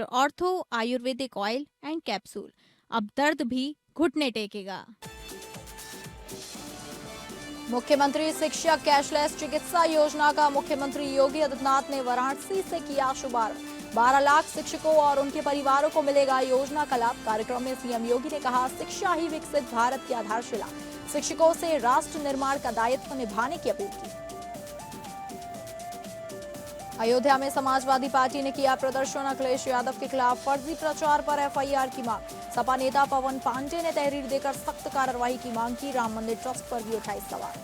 Doctor ortho Ayurvedic oil and capsule. अब दर्द भी घुटने टेकेगा। मुख्यमंत्री शिक्षा कैशलेस चिकित्सा योजना का मुख्यमंत्री योगी आदित्यनाथ ने वाराणसी से किया शुभारंभ। 12 लाख शिक्षकों और उनके परिवारों को मिलेगा योजना का लाभ। कार्यक्रम में सीएम योगी ने कहा, शिक्षा ही विकसित भारत की आधारशिला। शिक्षकों से राष्ट्र निर्माण का दायित्व निभाने की अपील की। अयोध्या में समाजवादी पार्टी ने किया प्रदर्शन। अखिलेश यादव के खिलाफ फर्जी प्रचार पर एफआईआर की मांग। सपा नेता पवन पांडे ने तहरीर देकर सख्त कार्रवाई की मांग की। राम मंदिर ट्रस्ट पर भी उठाए सवाल।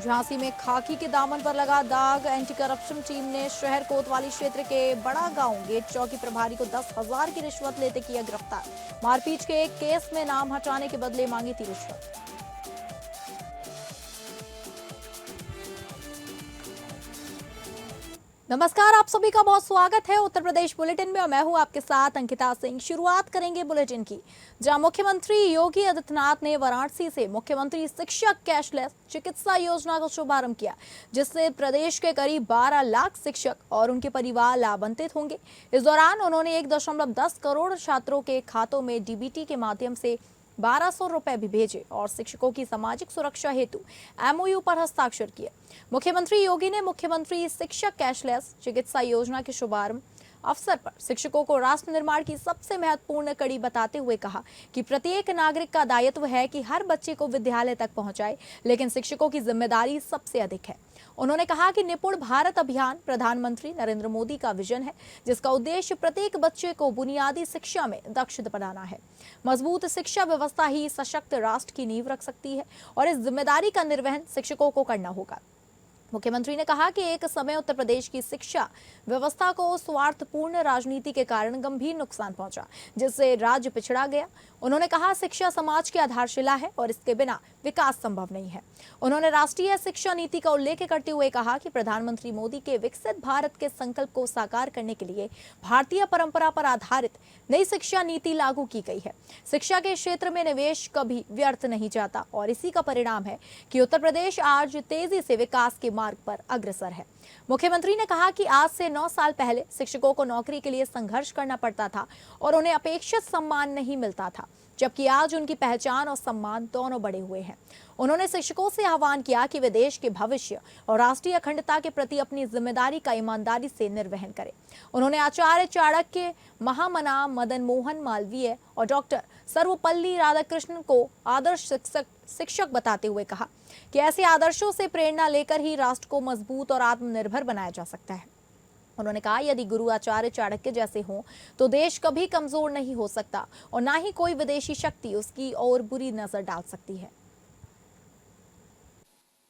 झांसी में खाकी के दामन पर लगा दाग। एंटी करप्शन टीम ने शहर कोतवाली क्षेत्र के बड़ा गांव गेट चौकी प्रभारी को 10,000 की रिश्वत लेते किया गिरफ्तार। मारपीट के एक केस में नाम हटाने के बदले मांगी थी रिश्वत। नमस्कार, आप सभी का बहुत स्वागत है उत्तर प्रदेश बुलेटिन में और मैं हूं आपके साथ अंकिता सिंह। शुरुआत करेंगे बुलेटिन की, जहां मुख्यमंत्री योगी आदित्यनाथ ने वाराणसी से मुख्यमंत्री शिक्षा कैशलेस चिकित्सा योजना का शुभारंभ किया, जिससे प्रदेश के करीब 12 लाख शिक्षक और उनके परिवार लाभान्वित होंगे। इस दौरान उन्होंने 1.10 करोड़ छात्रों के खातों में डीबीटी के माध्यम से 1200 रुपए भी भेजे और शिक्षकों की सामाजिक सुरक्षा हेतु एमओयू पर हस्ताक्षर किए। मुख्यमंत्री योगी ने मुख्यमंत्री शिक्षा कैशलेस चिकित्सा योजना के शुभारंभ अवसर पर शिक्षकों को राष्ट्र निर्माण की सबसे महत्वपूर्ण कड़ी बताते हुए कहा कि प्रत्येक नागरिक का दायित्व है कि हर बच्चे को विद्यालय तक पहुंचाए, लेकिन शिक्षकों की जिम्मेदारी सबसे अधिक है। उन्होंने कहा कि निपुण भारत अभियान प्रधानमंत्री नरेंद्र मोदी का विजन है, जिसका उद्देश्य प्रत्येक बच्चे को बुनियादी शिक्षा में दक्ष बनाना है। मजबूत शिक्षा व्यवस्था ही सशक्त राष्ट्र की नींव रख सकती है और इस जिम्मेदारी का निर्वहन शिक्षकों को करना होगा। मुख्यमंत्री ने कहा कि एक समय उत्तर प्रदेश की शिक्षा व्यवस्था को स्वार्थपूर्ण राजनीति के कारण गंभीर नुकसान पहुंचा, जिससे राज्य पिछड़ा गया। उन्होंने कहा, शिक्षा समाज की आधारशिला है और इसके बिना विकास संभव नहीं है। उन्होंने राष्ट्रीय शिक्षा नीति का उल्लेख करते हुए कहा कि प्रधानमंत्री मोदी के विकसित भारत के संकल्प को साकार करने के लिए भारतीय परंपरा पर आधारित नई शिक्षा नीति लागू की गई है। शिक्षा के क्षेत्र में निवेश कभी व्यर्थ नहीं जाता और इसी का परिणाम है कि उत्तर प्रदेश आज तेजी से विकास के मार्ग पर अग्रसर है। मुख्यमंत्री ने कहा कि आज से 9 साल पहले शिक्षकों को नौकरी के लिए संघर्ष करना पड़ता था और उन्हें अपेक्षित सम्मान नहीं मिलता था, जबकि आज उनकी पहचान और सम्मान दोनों बढ़े हुए हैं। उन्होंने शिक्षकों से आह्वान किया कि वे देश के भविष्य और राष्ट्रीय अखंडता के प्रति अपनी जिम्मेदारी का ईमानदारी से निर्वहन करें। उन्होंने आचार्य चाणक्य, महामना मदन मोहन मालवीय और डॉक्टर सर्वपल्ली राधाकृष्णन को आदर्श शिक्षक बताते हुए कहा कि ऐसे आदर्शों से प्रेरणा लेकर ही राष्ट्र को मजबूत और आत्मनिर्भर बनाया जा सकता है। उन्होंने कहा, यदि गुरु आचार्य चाणक्य जैसे हों तो देश कभी कमजोर नहीं हो सकता और ना ही कोई विदेशी शक्ति उसकी ओर बुरी नजर डाल सकती है।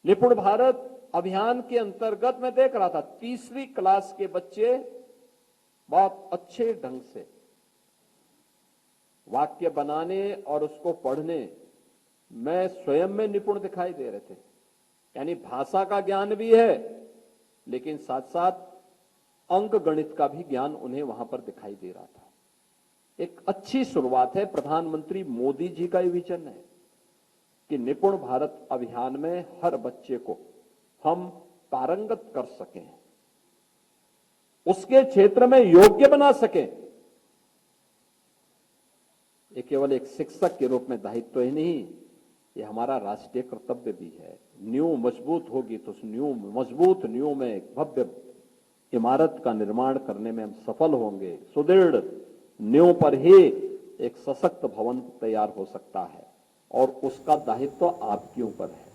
निपुण भारत अभियान के अंतर्गत मैं देख रहा था, तीसरी क्लास के बच्चे बहुत अच्छे ढंग से वाक्य बनाने और उसको पढ़ने में स्वयं में निपुण दिखाई दे रहे थे। यानी भाषा का ज्ञान भी है, लेकिन साथ साथ अंक गणित का भी ज्ञान उन्हें वहां पर दिखाई दे रहा था। एक अच्छी शुरुआत है। प्रधानमंत्री मोदी जी का ये विजन है कि निपुण भारत अभियान में हर बच्चे को हम पारंगत कर सकें, उसके क्षेत्र में योग्य बना सकें। ये केवल एक शिक्षक के रूप में दायित्व ही नहीं, ये हमारा राष्ट्रीय कर्तव्य भी है। नींव मजबूत होगी तो उस मजबूत नींव में एक भव्य इमारत का निर्माण करने में हम सफल होंगे। सुदृढ़ नींव पर ही एक सशक्त भवन तैयार हो सकता है और उसका दायित्व आपके ऊपर है।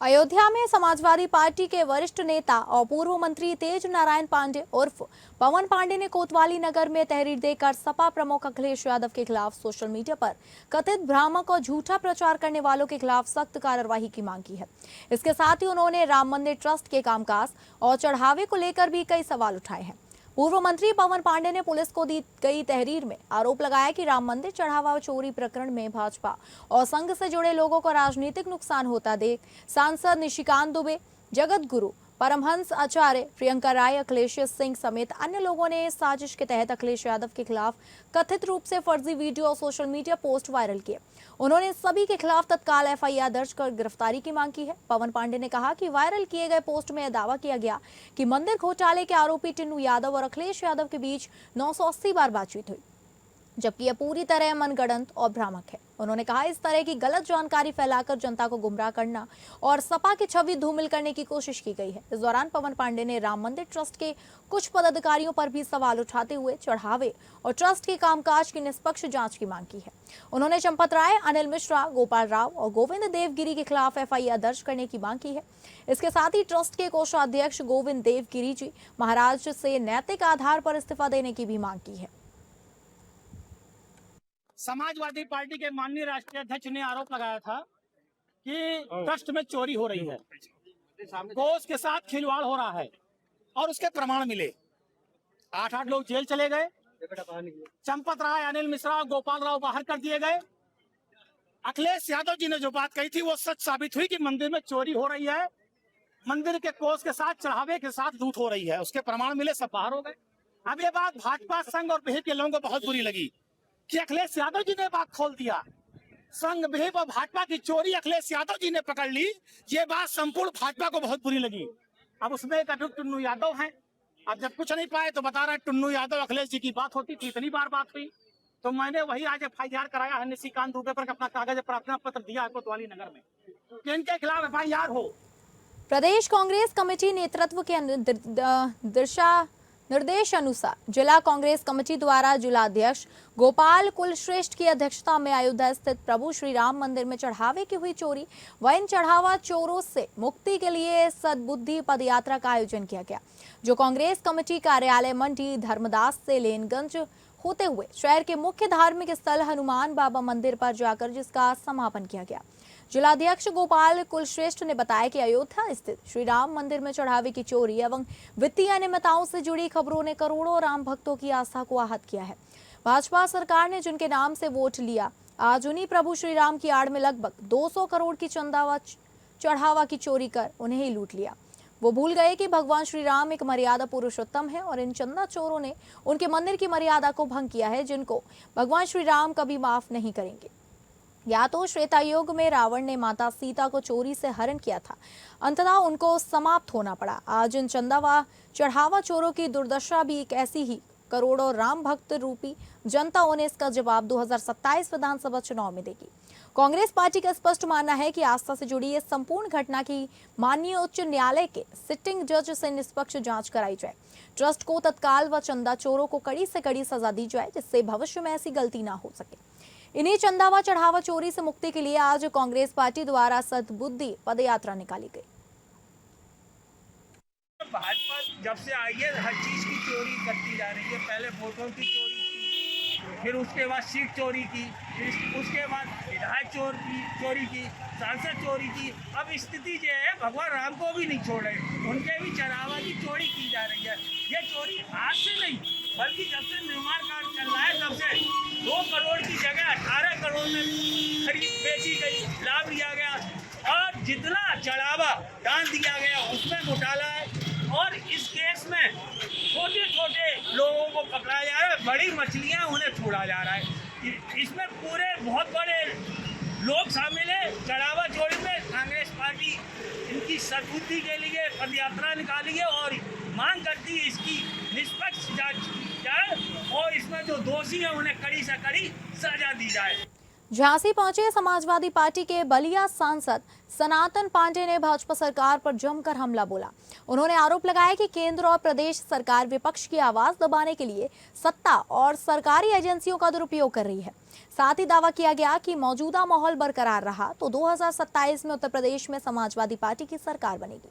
अयोध्या में समाजवादी पार्टी के वरिष्ठ नेता और पूर्व मंत्री तेज नारायण पांडे उर्फ पवन पांडे ने कोतवाली नगर में तहरीर देकर सपा प्रमुख अखिलेश यादव के खिलाफ सोशल मीडिया पर कथित भ्रामक और झूठा प्रचार करने वालों के खिलाफ सख्त कार्रवाई की मांग की है। इसके साथ ही उन्होंने राम मंदिर ट्रस्ट के कामकाज और चढ़ावे को लेकर भी कई सवाल उठाए हैं। पूर्व मंत्री पवन पांडे ने पुलिस को दी गई तहरीर में आरोप लगाया कि राम मंदिर चढ़ावा चोरी प्रकरण में भाजपा और संघ से जुड़े लोगों को राजनीतिक नुकसान होता देख सांसद निशिकांत दुबे, जगत गुरु परमहंस आचार्य, प्रियंका राय, अखिलेश सिंह समेत अन्य लोगों ने साजिश के तहत अखिलेश यादव के खिलाफ कथित रूप से फर्जी वीडियो और सोशल मीडिया पोस्ट वायरल किए। उन्होंने सभी के खिलाफ तत्काल एफआईआर दर्ज कर गिरफ्तारी की मांग की है। पवन पांडे ने कहा कि वायरल किए गए पोस्ट में यह दावा किया गया कि मंदिर घोटाले के आरोपी टुन्नू यादव और अखिलेश यादव के बीच 980 बार बातचीत हुई, जबकि यह पूरी तरह मनगढ़ंत और भ्रामक है। उन्होंने कहा, इस तरह की गलत जानकारी फैलाकर जनता को गुमराह करना और सपा की छवि धूमिल करने की कोशिश की गई है। इस दौरान पवन पांडे ने राम मंदिर ट्रस्ट के कुछ पदाधिकारियों पर भी सवाल उठाते हुए चढ़ावे और ट्रस्ट के कामकाज की निष्पक्ष जांच की मांग की है। उन्होंने चंपत राय, अनिल मिश्रा, गोपाल राव और गोविंद देवगिरी के खिलाफ एफआईआर दर्ज करने की मांग की है। इसके साथ ही ट्रस्ट के कोषाध्यक्ष गोविंद देवगिरी जी महाराज से नैतिक आधार पर इस्तीफा देने की भी मांग की है। समाजवादी पार्टी के माननीय राष्ट्रीय अध्यक्ष ने आरोप लगाया था कि ट्रस्ट में चोरी हो रही है, कोष के साथ खिलवाड़ हो रहा है और उसके प्रमाण मिले। 8 लोग जेल चले गए, चंपत राय, अनिल मिश्रा, गोपाल राव बाहर कर दिए गए। अखिलेश यादव जी ने जो बात कही थी वो सच साबित हुई कि मंदिर में चोरी हो रही है, मंदिर के कोष के साथ, चढ़ावे के साथ लूट हो रही है। उसके प्रमाण मिले, सब बाहर हो गए। अब ये बात भाजपा, संघ और विहिप के लोगों को बहुत बुरी लगी कि अखिलेश यादव जी ने बात खोल दिया। संघ, विहिप और भाजपा की चोरी अखिलेश यादव जी ने पकड़ ली। ये बात संपूर्ण भाजपा को बहुत बुरी लगी। अब उसमें एक अभियुक्त टुन्नू यादव हैं। अब जब कुछ नहीं पाए तो बता रहे टुन्नू यादव अखिलेश जी की बात होती थी, इतनी बार बात हुई। तो मैंने वही आज एफआईआर कराया है निशिकांत दुबे पर, अपना कागज प्रार्थना पत्र दिया है कोतवाली नगर में कि इनके खिलाफ एफआईआर हो। प्रदेश कांग्रेस कमेटी नेतृत्व के निर्देश अनुसार जिला कांग्रेस कमेटी द्वारा जिलाध्यक्ष गोपाल कुलश्रेष्ठ की अध्यक्षता में अयोध्या स्थित प्रभु श्री राम मंदिर में चढ़ावे की हुई चोरी व इन चढ़ावा चोरों से मुक्ति के लिए सद्बुद्धि पदयात्रा का आयोजन किया गया, जो कांग्रेस कमेटी कार्यालय मंडी धर्मदास से लेनगंज होते हुए शहर के मुख्य धार्मिक स्थल हनुमान बाबा मंदिर पर जाकर जिसका समापन किया गया। जिलाध्यक्ष गोपाल कुलश्रेष्ठ ने बताया कि अयोध्या स्थित श्री राम मंदिर में चढ़ावे की चोरी एवं वित्तीय अनियमितताओं से जुड़ी खबरों ने करोड़ों राम भक्तों की आस्था को आहत किया है। भाजपा सरकार ने जिनके नाम से वोट लिया, आज उन्हीं प्रभु श्री राम की आड़ में लगभग 200 करोड़ की चढ़ावा की चोरी कर उन्हें ही लूट लिया। वो भूल गए कि भगवान श्री राम एक मर्यादा पुरुषोत्तम है और इन चंदा चोरों ने उनके मंदिर की मर्यादा को भंग किया है, जिनको भगवान श्री राम कभी माफ नहीं करेंगे। या तो त्रेता युग में रावण ने माता सीता को चोरी से हरण किया था, अंततः उनको समाप्त होना पड़ा। आज इन चंदा व चढ़ावा चोरों की दुर्दशा भी एक ऐसी ही करोड़ों राम भक्त रूपी जनता उन्हें इसका जवाब 2027 विधानसभा चुनाव में देगी। कांग्रेस पार्टी का स्पष्ट मानना है कि आस्था से जुड़ी इस संपूर्ण घटना की माननीय उच्च न्यायालय के सिटिंग जज से निष्पक्ष जांच कराई जाए। ट्रस्ट को तत्काल व चंदा चोरों को कड़ी से कड़ी सजा दी जाए, जिससे भविष्य में ऐसी गलती ना हो सके। इन्हीं चंदा व चढ़ावा चोरी से मुक्ति के लिए आज कांग्रेस पार्टी द्वारा सद्बुद्धि पदयात्रा निकाली गई। भाजपा जब से आई है हर चीज की चोरी करती जा रही है। पहले वोटों की चोरी की, फिर उसके बाद सीट चोरी की, फिर उसके बाद विधायक चोरी की, सांसद चोरी की। अब स्थिति जो है भगवान राम को भी नहीं छोड़ रहे, उनके भी चढ़ावा की चोरी की जा रही है। ये चोरी आज से नहीं बल्कि जब से निर्माण कार्य चल रहा है तब से 2 करोड़ की जगह 18 करोड़ में खरीद बेची गई, लाभ लिया गया और जितना चढ़ावा दान दिया गया उसमें घोटाला है। और इस केस में छोटे छोटे लोगों को पकड़ा जा रहा है, बड़ी मछलियां उन्हें छोड़ा जा रहा है। इसमें पूरे बहुत बड़े लोग शामिल है। चढ़ावा चोरी में कांग्रेस पार्टी इनकी सद्बुद्धि के लिए पदयात्रा निकाली है और मांग करती है इसकी निष्पक्ष जांच की जाए और इसमें जो दोषी है उन्हें कड़ी से कड़ी सजा दी जाए। झांसी पहुंचे समाजवादी पार्टी के बलिया सांसद सनातन पांडे ने भाजपा सरकार पर जमकर हमला बोला। उन्होंने आरोप लगाया कि केंद्र और प्रदेश सरकार विपक्ष की आवाज दबाने के लिए सत्ता और सरकारी एजेंसियों का दुरुपयोग कर रही है। साथ ही दावा किया गया कि मौजूदा माहौल बरकरार रहा तो 2027 में उत्तर प्रदेश में समाजवादी पार्टी की सरकार बनेगी।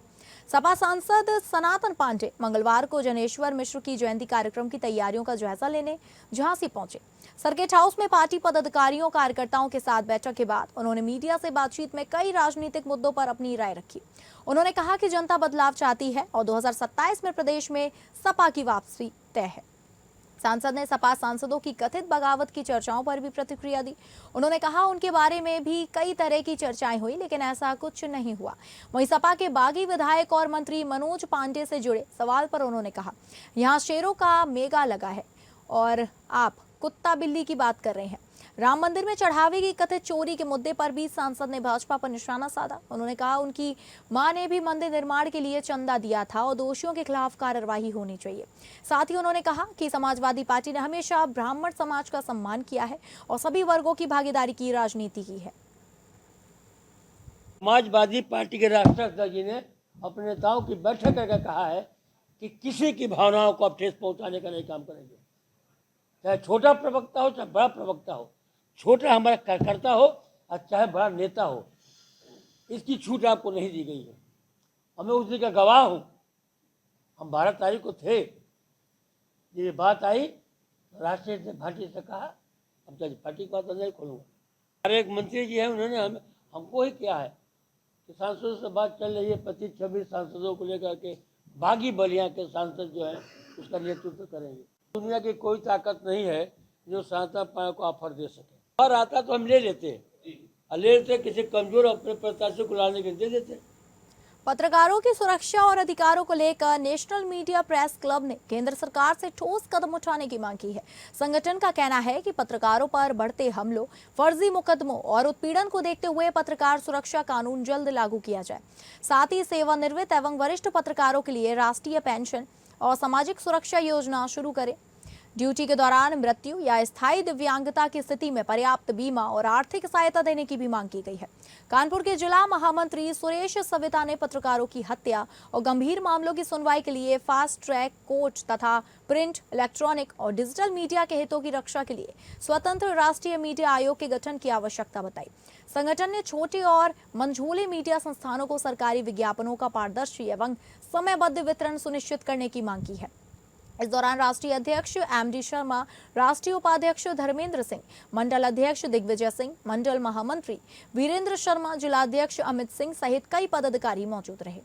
सपा सांसद सनातन पांडे मंगलवार को जनेश्वर मिश्र की जयंती कार्यक्रम की तैयारियों का जायजा लेने झांसी पहुंचे। सर्किट हाउस में पार्टी पदाधिकारियों कार्यकर्ताओं के साथ बैठक के बाद उन्होंने मीडिया से बातचीत में कई राजनीतिक मुद्दों पर अपनी राय रखी। उन्होंने कहा कि जनता बदलाव चाहती है और 2027 में प्रदेश में सपा की वापसी तय है। सांसद ने सपा सांसदों की कथित बगावत की चर्चाओं पर भी प्रतिक्रिया दी। उन्होंने कहा उनके बारे में भी कई तरह की चर्चाएं हुई, लेकिन ऐसा कुछ नहीं हुआ। वहीं सपा के बागी विधायक और मंत्री मनोज पांडे से जुड़े सवाल पर उन्होंने कहा, यहाँ शेरों का मेगा लगा है और आप कुत्ता बिल्ली की बात कर रहे हैं। राम मंदिर में चढ़ावे की कथित चोरी के मुद्दे पर भी सांसद ने भाजपा पर निशाना साधा। उन्होंने कहा उनकी मां ने भी मंदिर निर्माण के लिए चंदा दिया था और दोषियों के खिलाफ कार्रवाई होनी चाहिए। साथ ही उन्होंने कहा कि समाजवादी पार्टी ने हमेशा ब्राह्मण समाज का सम्मान किया है और सभी वर्गों की भागीदारी की राजनीति की है। समाजवादी पार्टी के राष्ट्रीय अध्यक्ष जी ने अपने नेताओं की बैठक करके कहा है कि किसी की भावनाओं को अब ठेस पहुंचाने का नहीं काम करेंगे, चाहे छोटा प्रवक्ता हो चाहे बड़ा प्रवक्ता हो, छोटा हमारा कार्यकर्ता हो और चाहे बड़ा नेता हो, इसकी छूट आपको नहीं दी गई है। हमें उस दिन का गवाह हूँ। हम 12 तारीख को थे, ये बात आई, राष्ट्रीय पार्टी से कहा अब तो पार्टी का तो नहीं खोलूँगा। हमारे एक मंत्री जी हैं, उन्होंने हमको ही किया है कि सांसदों से बात चल रही है, 25-26 सांसदों को लेकर के बागी बलिया के सांसद जो है उसका नेतृत्व करेंगे। दुनिया की कोई ताकत नहीं है जो सांसद पाया को ऑफर दे सके। और आता तो हम ले लेते, किसी कमजोर अपने प्रत्याशी को लाने के दे देते। पत्रकारों की सुरक्षा और अधिकारों को लेकर नेशनल मीडिया प्रेस क्लब ने केंद्र सरकार से ठोस कदम उठाने की मांग की है। संगठन का कहना है कि पत्रकारों पर बढ़ते हमलों, फर्जी मुकदमों और उत्पीड़न को देखते हुए पत्रकार सुरक्षा कानून जल्द लागू किया जाए। साथ ही सेवानिवृत्त एवं वरिष्ठ पत्रकारों के लिए राष्ट्रीय पेंशन और सामाजिक सुरक्षा योजना शुरू करें। ड्यूटी के दौरान मृत्यु या स्थायी दिव्यांगता की स्थिति में पर्याप्त बीमा और आर्थिक सहायता देने की भी मांग की गई है। कानपुर के जिला महामंत्री सुरेश सविता ने पत्रकारों की हत्या और गंभीर मामलों की सुनवाई के लिए फास्ट ट्रैक कोर्ट तथा प्रिंट, इलेक्ट्रॉनिक और डिजिटल मीडिया के हितों की रक्षा के लिए स्वतंत्र राष्ट्रीय मीडिया आयोग के गठन की आवश्यकता बताई। संगठन ने छोटे और मंझोले मीडिया संस्थानों को सरकारी विज्ञापनों का पारदर्शी एवं समयबद्ध वितरण सुनिश्चित करने की मांग की है। इस दौरान राष्ट्रीय अध्यक्ष एमडी शर्मा, राष्ट्रीय उपाध्यक्ष धर्मेंद्र सिंह, मंडल अध्यक्ष दिग्विजय सिंह, मंडल महामंत्री वीरेंद्र शर्मा, जिलाध्यक्ष अमित सिंह सहित कई पदाधिकारी मौजूद रहे।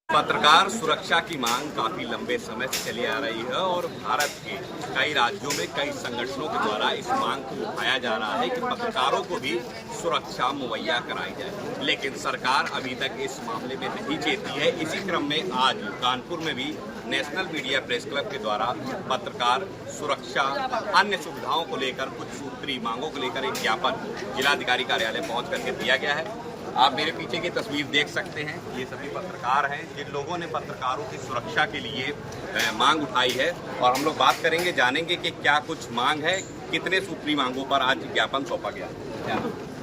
पत्रकार सुरक्षा की मांग काफी लंबे समय से चली आ रही है और भारत के कई राज्यों में कई संगठनों के द्वारा इस मांग को उठाया जा रहा है कि पत्रकारों को भी सुरक्षा मुहैया कराई जाए, लेकिन सरकार अभी तक इस मामले में नहीं चेती है। इसी क्रम में आज कानपुर में भी नेशनल मीडिया प्रेस क्लब के द्वारा पत्रकार सुरक्षा अन्य सुविधाओं को लेकर कुछ सूत्री मांगों को लेकर एक ज्ञापन जिलाधिकारी कार्यालय पहुंच करके दिया गया है। आप मेरे पीछे की तस्वीर देख सकते हैं, ये सभी पत्रकार हैं जिन लोगों ने पत्रकारों की सुरक्षा के लिए मांग उठाई है और हम लोग बात करेंगे, जानेंगे कि क्या कुछ मांग है, कितने सूत्री मांगों पर आज ज्ञापन सौंपा गया।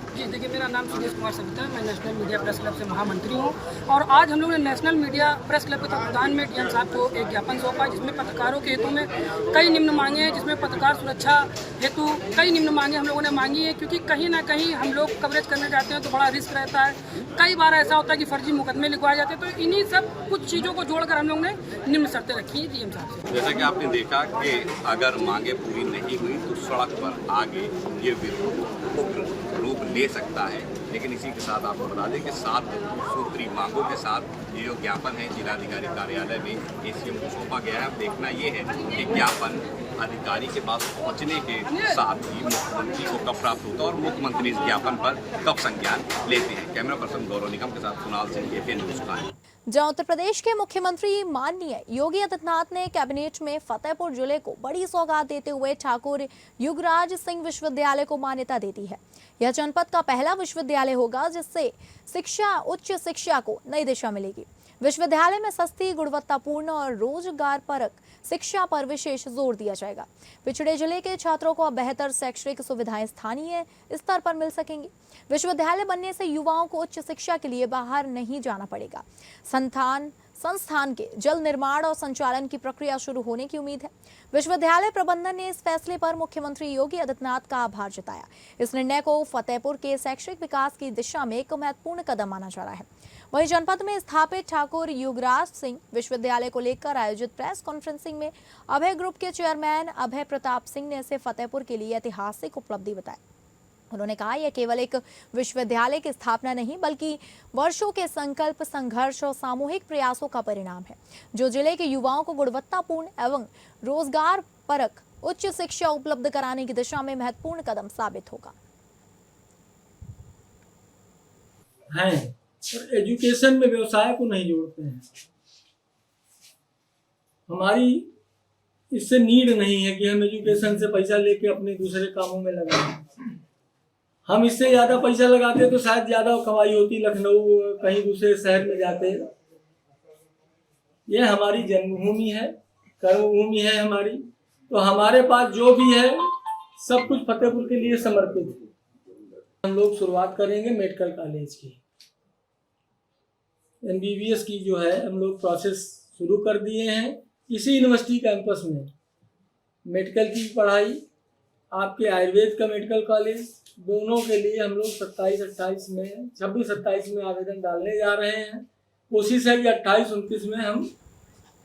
जी देखिए, मेरा नाम सुरेश कुमार सविता है, मैं नेशनल मीडिया प्रेस क्लब से महामंत्री हूँ और आज हम लोग ने नेशनल मीडिया प्रेस क्लब के तत्वाधान में डीएम साहब को एक ज्ञापन सौंपा जिसमें पत्रकारों के हितों में कई निम्न मांगे हैं, जिसमें पत्रकार सुरक्षा हेतु कई निम्न मांगे हम लोगों ने मांगी है, क्योंकि कहीं ना कहीं हम लोग कवरेज करने जाते हैं तो बड़ा रिस्क रहता है। कई बार ऐसा होता है कि फर्जी मुकदमे लिखवाए जाते हैं, तो इन्हीं सब कुछ चीज़ों को जोड़कर हम लोग ने निम्न शर्तें रखी हैं डीएम साहब से। जैसा कि आपने देखा कि अगर मांगे पूरी नहीं हुई तो सड़क पर आगे ये विरोध रूप ले सकता है, लेकिन इसी के साथ आपको बता दें कि 7 सूत्री मांगों के साथ ये जो ज्ञापन है जिलाधिकारी कार्यालय में एसीएम को सौंपा गया है। देखना ये है कि ज्ञापन अधिकारी के पास पहुंचने के साथ ही मुख्यमंत्री को कब प्राप्त होता है और मुख्यमंत्री इस ज्ञापन पर कब संज्ञान लेते हैं। कैमरा पर्सन गौरव निगम के साथ कुणाल सिंह, एपीएन न्यूज़ कानपुर। जहां उत्तर प्रदेश के मुख्यमंत्री माननीय योगी आदित्यनाथ ने कैबिनेट में फतेहपुर जिले को बड़ी सौगात देते हुए ठाकुर युगराज सिंह विश्वविद्यालय को मान्यता दे दी है। यह जनपद का पहला विश्वविद्यालय होगा जिससे उच्च शिक्षा को नई दिशा मिलेगी। विश्वविद्यालय में सस्ती, गुणवत्तापूर्ण और रोजगारपरक शिक्षा पर विशेष जोर दिया जाएगा। पिछड़े जिले के छात्रों को अब बेहतर शैक्षणिक सुविधाएं स्थानीय स्तर पर मिल सकेंगी। विश्वविद्यालय बनने से युवाओं को उच्च शिक्षा के लिए बाहर नहीं जाना पड़ेगा। संस्थान के जल्द निर्माण और संचालन की प्रक्रिया शुरू होने की उम्मीद है। विश्वविद्यालय प्रबंधन ने इस फैसले पर मुख्यमंत्री योगी आदित्यनाथ का आभार जताया। इस निर्णय को फतेहपुर के शैक्षणिक विकास की दिशा में एक महत्वपूर्ण कदम माना जा रहा है। वहीं जनपद में स्थापित ठाकुर युगराज सिंह विश्वविद्यालय को लेकर आयोजित प्रेस कॉन्फ्रेंसिंग में अभय ग्रुप के चेयरमैन अभय प्रताप सिंह ने इसे फतेहपुर के लिए ऐतिहासिक उपलब्धि बताया। उन्होंने कहा यह केवल एक विश्वविद्यालय की स्थापना नहीं बल्कि वर्षों के संकल्प, संघर्ष और सामूहिक प्रयासों का परिणाम है, जो जिले के युवाओं को गुणवत्तापूर्ण एवं रोजगार परक उच्च शिक्षा उपलब्ध कराने की दिशा में महत्वपूर्ण कदम साबित होगा। हैं और एजुकेशन में व्यवसाय को नहीं जोड़ते हैं। हमारी इससे नीड नहीं है कि हम एजुकेशन से पैसा लेके अपने दूसरे कामों में लगाएं। हम इससे ज्यादा पैसा लगाते तो शायद ज्यादा कमाई होती, लखनऊ कहीं दूसरे शहर में जाते। ये हमारी जन्मभूमि है, कर्मभूमि है हमारी, तो हमारे पास जो भी है सब कुछ फतेहपुर के लिए समर्पित है। हम लोग शुरुआत करेंगे मेडिकल कॉलेज की, MBBS की जो है हम लोग प्रोसेस शुरू कर दिए हैं। इसी यूनिवर्सिटी कैंपस में मेडिकल की पढ़ाई, आपके आयुर्वेद का मेडिकल कॉलेज, दोनों के लिए हम लोग 26-28 में आवेदन डालने जा रहे हैं। कोशिश है कि 28-29 में हम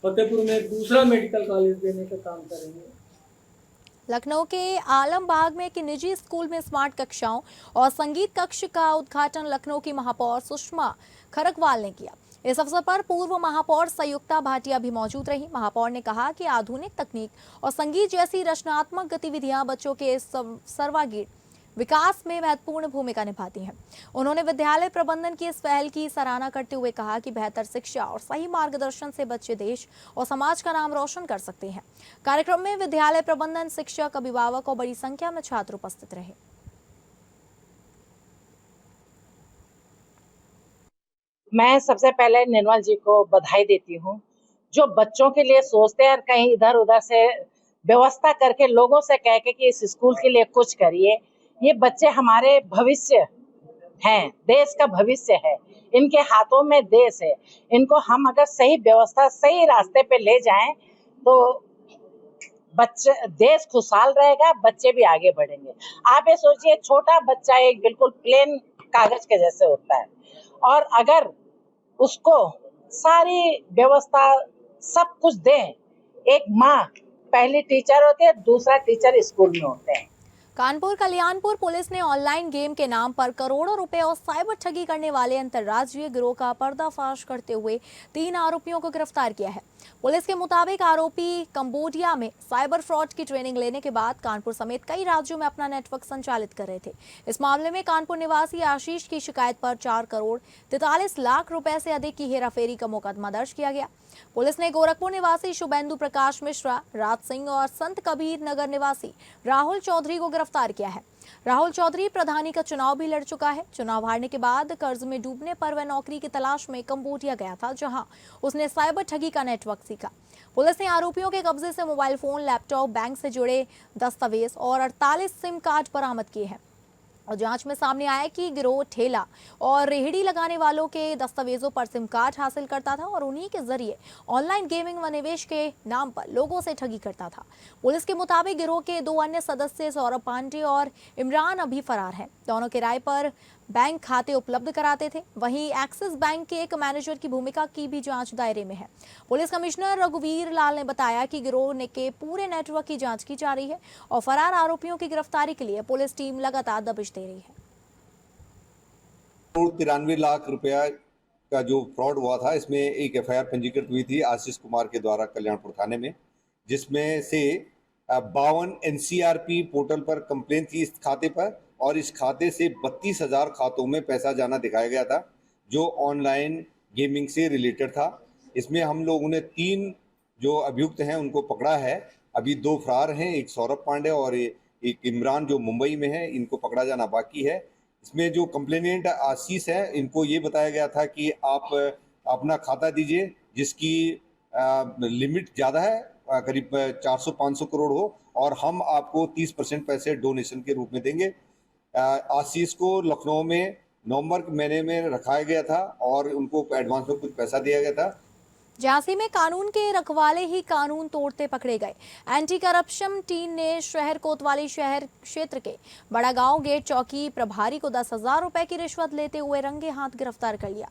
फतेहपुर में दूसरा मेडिकल कॉलेज देने का काम करेंगे। लखनऊ के आलमबाग में एक निजी स्कूल में स्मार्ट कक्षाओं और संगीत कक्ष का उद्घाटन लखनऊ की महापौर सुषमा खरकवाल ने किया। इस अवसर पर पूर्व महापौर संयुक्ता भाटिया भी मौजूद रही। महापौर ने कहा कि आधुनिक तकनीक और संगीत जैसी रचनात्मक गतिविधियां बच्चों के सर्वांगीण विकास में महत्वपूर्ण भूमिका निभाती हैं। उन्होंने विद्यालय प्रबंधन की इस पहल की सराहना करते हुए कहा कि बेहतर शिक्षा और सही मार्गदर्शन से बच्चे देश और समाज का नाम रोशन कर सकते हैं। कार्यक्रम में विद्यालय प्रबंधन, शिक्षक, अभिभावक और बड़ी संख्या में छात्र उपस्थित रहे। मैं सबसे पहले निर्मल जी को बधाई देती हूँ, जो बच्चों के लिए सोचते हैं और कहीं इधर उधर से व्यवस्था करके लोगों से कह के कि इस स्कूल के लिए कुछ करिए। ये बच्चे हमारे भविष्य हैं, देश का भविष्य है, इनके हाथों में देश है। इनको हम अगर सही व्यवस्था, सही रास्ते पे ले जाएं तो बच्चे, देश खुशहाल रहेगा, बच्चे भी आगे बढ़ेंगे। आप ये सोचिए, छोटा बच्चा एक बिल्कुल प्लेन कागज के जैसे होता है, और अगर उसको सारी व्यवस्था सब कुछ दें, एक माँ पहली टीचर होती है, दूसरा टीचर स्कूल में होते हैं। कानपुर कल्याणपुर पुलिस ने ऑनलाइन गेम के नाम पर करोड़ों रुपए और साइबर ठगी करने वाले अंतर्राज्यीय गिरोह का पर्दाफाश करते हुए 3 आरोपियों को गिरफ्तार किया है। पुलिस के मुताबिक आरोपी कंबोडिया में साइबर फ्रॉड की ट्रेनिंग लेने के बाद कानपुर समेत कई राज्यों में अपना नेटवर्क संचालित कर रहे थे। इस मामले में कानपुर निवासी आशीष की शिकायत पर 4 करोड़ 43 लाख रुपए से अधिक की हेराफेरी का मुकदमा दर्ज किया गया। पुलिस ने गोरखपुर निवासी शुभेंदु प्रकाश मिश्रा, राज सिंह और संत कबीर नगर निवासी राहुल चौधरी को गिरफ्तार किया है। राहुल चौधरी प्रधानी का चुनाव भी लड़ चुका है। चुनाव हारने के बाद कर्ज में डूबने पर वह नौकरी की तलाश में कंबोडिया गया था, जहां उसने साइबर ठगी का नेटवर्क सीखा। पुलिस ने आरोपियों के कब्जे से मोबाइल फोन, लैपटॉप, बैंक से जुड़े दस्तावेज और 48 सिम कार्ड बरामद किए हैं। और जांच में सामने आया कि गिरोह ठेला और रेहड़ी लगाने वालों के दस्तावेजों पर सिम कार्ड हासिल करता था और उन्हीं के जरिए ऑनलाइन गेमिंग व निवेश के नाम पर लोगों से ठगी करता था। पुलिस के मुताबिक गिरोह के 2 अन्य सदस्य सौरभ पांडे और इमरान अभी फरार हैं। दोनों किराए पर बैंक खाते उपलब्ध कराते थे। वहीं एक्सिस बैंक के एक मैनेजर की भूमिका की भी जांच दायरे में है। पुलिस कमिश्नर रघुवीर लाल ने बताया कि गिरोह के पूरे नेटवर्क की जांच की जा रही है और फरार आरोपियों की गिरफ्तारी के लिए पुलिस टीम लगातार दबिश दे रही है। 93 लाख रुपया का जो फ्रॉड हुआ था, इसमें एक FIR पंजीकृत हुई थी आशीष कुमार के द्वारा कल्याणपुर थाने में, जिसमें से 52 NCRP पोर्टल पर कंप्लेन थी इस खाते पर, और इस खाते से 32,000 खातों में पैसा जाना दिखाया गया था, जो ऑनलाइन गेमिंग से रिलेटेड था। इसमें हम लोगों ने 3 जो अभियुक्त हैं उनको पकड़ा है। अभी 2 फरार हैं, एक सौरभ पांडे और एक इमरान जो मुंबई में है, इनको पकड़ा जाना बाकी है। इसमें जो कंप्लेनेंट आशीष है, इनको ये बताया गया था कि आप अपना खाता दीजिए जिसकी लिमिट ज़्यादा है, करीब 400-500 करोड़ हो, और हम आपको 30% पैसे डोनेशन के रूप में देंगे। आशीष को लखनऊ में नवंबर महीने में रखाया गया था और उनको एडवांस में कुछ पैसा दिया गया था। झांसी में कानून के रखवाले ही कानून तोड़ते पकड़े गए। एंटी करप्शन टीम ने शहर कोतवाली शहर क्षेत्र के बड़ा गांव गेट चौकी प्रभारी को 10,000 रुपए की रिश्वत लेते हुए रंगे हाथ गिरफ्तार कर लिया।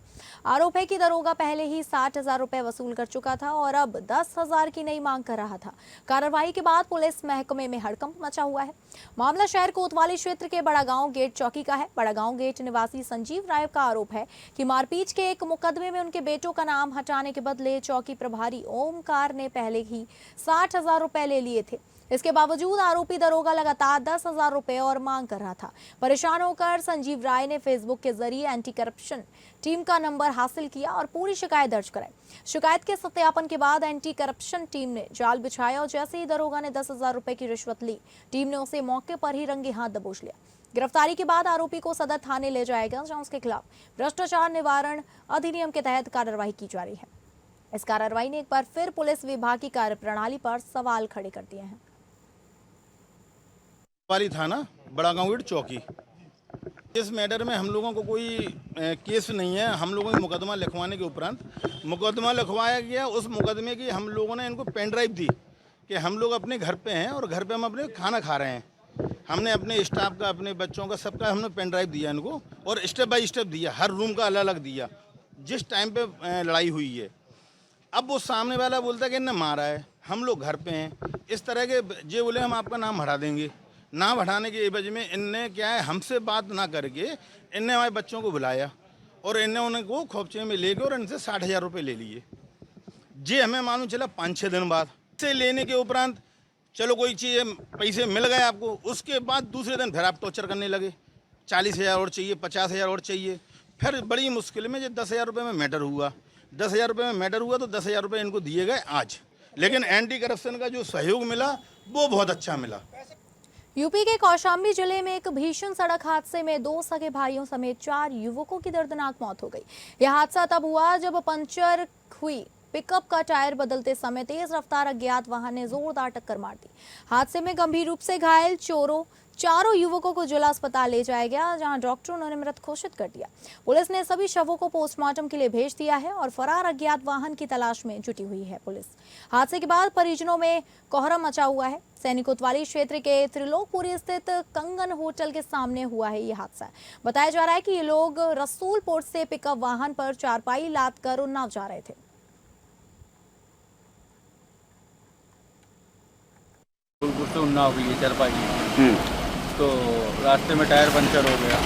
आरोप है कि दरोगा पहले ही 60,000 रुपए वसूल कर चुका था और अब 10,000 की नई मांग कर रहा था। कार्रवाई के बाद पुलिस महकमे में हड़कंप मचा हुआ है। मामला शहर कोतवाली क्षेत्र के बड़ा गांव गेट चौकी का है। बड़ा गांव गेट निवासी संजीव राय का आरोप है कि मारपीट के एक मुकदमे में उनके बेटों का नाम हटाने के बदले चौकी प्रभारी ओमकार ने पहले ही 60,000 रुपए ले लिए थे। इसके बावजूद आरोपी दरोगा लगातार 10,000 रुपए और मांग कर रहा था। परेशान होकर संजीव राय ने फेसबुक के जरिए एंटी करप्शन टीम का नंबर हासिल किया और पूरी शिकायत दर्ज कराई। शिकायत के सत्यापन के बाद एंटी करप्शन टीम ने जाल बिछाया और जैसे ही दरोगा ने 10,000 रुपए की रिश्वत ली, टीम ने उसे मौके पर ही रंगे हाथ दबोच लिया। गिरफ्तारी के बाद आरोपी को सदर थाने ले जाया गया, जहां उसके खिलाफ भ्रष्टाचार निवारण अधिनियम के तहत कार्रवाई की जा रही है। इस कार्रवाई ने एक बार फिर पुलिस विभाग की कार्यप्रणाली पर सवाल खड़े कर दिए हैं। वाली थाना बड़ा गांव गेट चौकी, इस मैटर में हम लोगों को कोई केस नहीं है। हम लोगों ने मुकदमा लिखवाने के उपरांत मुकदमा लिखवाया गया। उस मुकदमे की हम लोगों ने इनको पेन ड्राइव दी कि हम लोग अपने घर पे हैं और घर पे हम अपने खाना खा रहे हैं। हमने अपने स्टाफ का, अपने बच्चों का, सबका हमने पेन ड्राइव दिया इनको और स्टेप बाय स्टेप दिया, हर रूम का अलग अलग दिया जिस टाइम पे लड़ाई हुई है। अब वो सामने वाला बोलता है कि इन्हें मारा है, हम लोग घर पे हैं, इस तरह के जे बोले हम आपका नाम हटा देंगे। नाम हटाने के एवज में इनने क्या है, हमसे बात ना करके इनने हमारे बच्चों को बुलाया और इनने उनको खोपचे में लेके और इनसे 60,000 रुपये ले लिए। जे हमें मालूम चला 5-6 दिन बाद से लेने के उपरांत चलो कोई चीज़ पैसे मिल गए आपको, उसके बाद दूसरे दिन फिर आप टॉर्चर करने लगे, 40,000 और चाहिए, 50,000 और चाहिए। फिर बड़ी मुश्किल में जो 10,000 रुपये में मैटर हुआ, 10,000 रुपये में मैटर हुआ तो 10,000 रुपये इनको दिए गए आज। लेकिन एंटी करप्शन का जो सहयोग मिला वो बहुत अच्छा मिला। यूपी के कौशाम्बी जिले में एक भीषण सड़क हादसे में 2 सगे भाइयों समेत 4 युवकों की दर्दनाक मौत हो गई। यह हादसा तब हुआ जब पंचर हुई पिकअप का टायर बदलते समय तेज रफ्तार अज्ञात वाहन ने जोरदार टक्कर मार दी। हादसे में गंभीर रूप से घायल चारों युवकों को जिला अस्पताल ले जाया गया, जहां डॉक्टरों ने मृत घोषित कर दिया। पुलिस ने सभी शवों को पोस्टमार्टम के लिए भेज दिया है और फरार अज्ञात वाहन की तलाश में जुटी हुई है पुलिस। हादसे के बाद परिजनों में कोहराम मचा हुआ है। सैनिक कोतवाली क्षेत्र के त्रिलोकपुरी स्थित कंगन होटल के सामने हुआ है ये हादसा। बताया जा रहा है कि ये लोग रसूलपुर से पिकअप वाहन पर चारपाई लाद कर उन्नाव जा रहे थे। से उन्नाव हुई है चारपाई, तो रास्ते में टायर पंचर हो गया।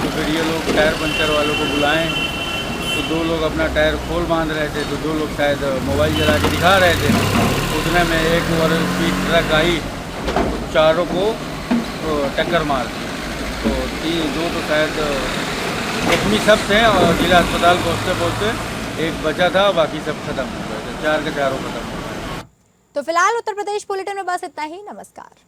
तो फिर ये लोग टायर पंचर वालों को बुलाएं तो 2 लोग अपना टायर खोल बांध रहे थे, तो 2 लोग शायद मोबाइल जला के दिखा रहे थे। उतने में एक और स्पीड ट्रक आई, चारों को टक्कर मार दी। तो 2 तो शायद जख्मी सब थे और जिला अस्पताल पहुँचते एक बचा था, बाकी सब खत्म हो गए थे, 4 के चारों खत्म हो गए। तो फिलहाल उत्तर प्रदेश बुलेटिन में बस इतना ही। नमस्कार।